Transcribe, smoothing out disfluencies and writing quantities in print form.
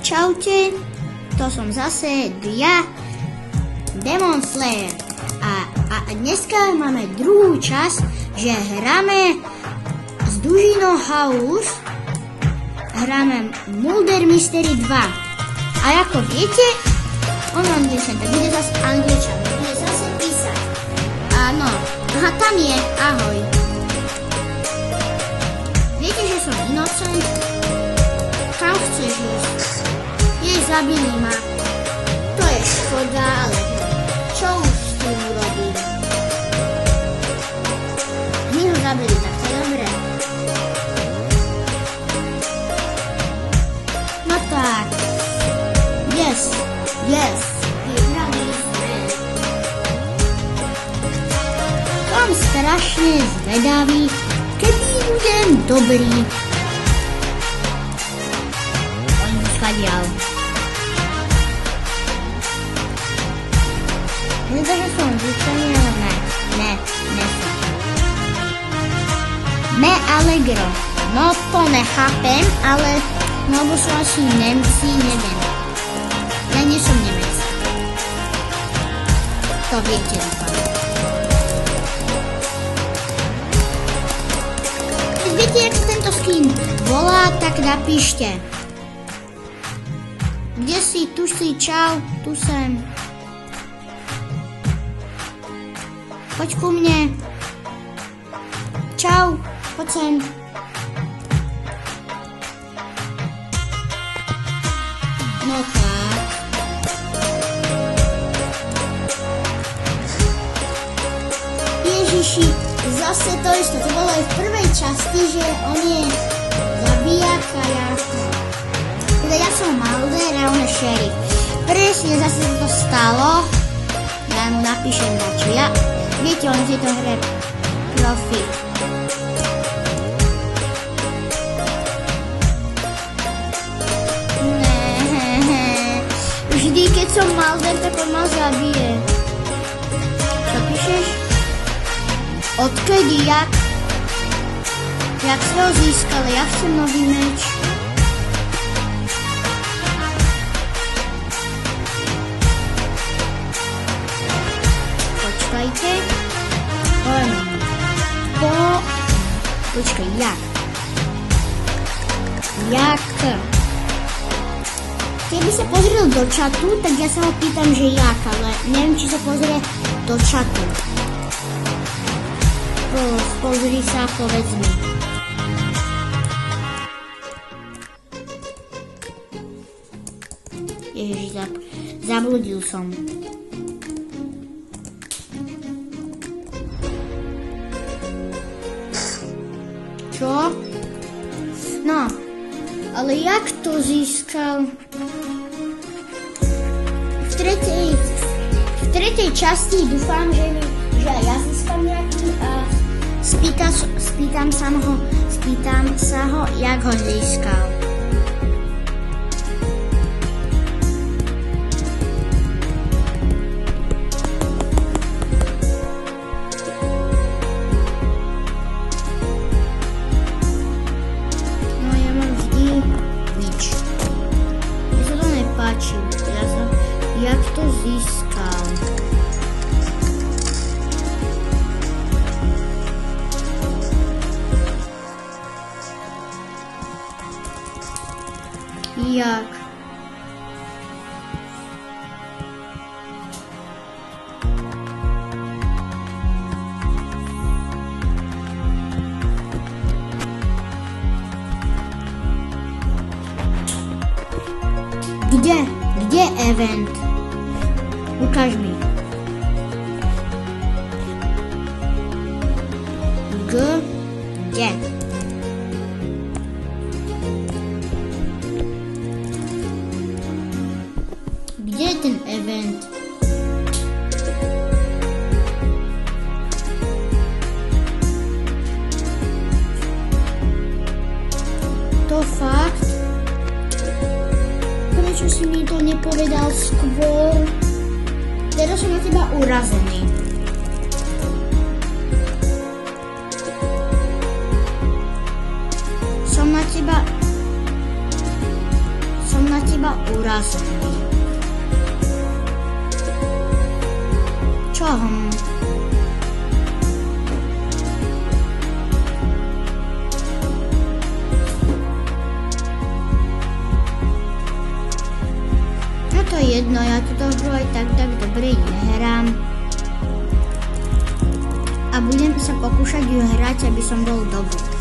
Čaute, to som zase ja, Demon Slayer. A dneska máme druhú časť, že hráme z Dužino House, hráme Murder Mystery 2. A ako viete, on angličan, tak bude zase angličan, bude zase písať. Áno, aha, tam je, ahoj. Viete, že som inocent? Kam chceš ísť? Jej, zabili ma. To je škoda, ale čo už s tým urobím? My ho zabili, tak to je dobré. No tak. Yes. Vyhrali sme. Som strašne zvedavý, kedy budem dobrý. Oni schadial. Zdá, že som zvyčajný, ale ne som. Me Allegro. No to nechápem, ale lebo sú asi Nemci, neviem. Ja nie som Nemec. To viete, dúfam. Keď viete, jak sa tento skin volá, tak napíšte. Kde si? Tu si, čau, tu sem. Poď ku mne. Čau, poď sem. No tak. Ježiši, zase to isté. To bolo aj v prvej časti, že on je zabijak a ja... Teda ja som Mulder a on je šerif. Presne zase to stalo. Ja mu napíšem na čo. Viete, on si to hre profi. Vždy, keď som Mulder, tak on ma zabije. Čo píšeš? Odkedy, jak? Jak si ho získali? Ja chcem nový meč. Počkajte. Počkaj, jak? Jak? Keby sa pozrel do čatu, tak ja sa ho pýtam, že jak, ale neviem, či sa pozrie do čatu. Pozri sa, povedz mi. Ježiš, zabludil som. Čo? No, ale jak to získal? V tretej časti dúfam, že aj ja získam nejaký a spýtam sa ho, jak ho získal. No ja mám vždy nič. Mne sa to nepáči. Jak to získal? Jak? Kde event? Ukáž mi. Kde? Kde je ten event? To fakt? Prečo si mi to nepovedal skôr? Teraz som na teba urazený. Som na teba seba urastli. Čohom? No to jedno, ja túto hru aj tak dobre nehrám. A budem sa pokúšať ju hrať, aby som bol dobrý.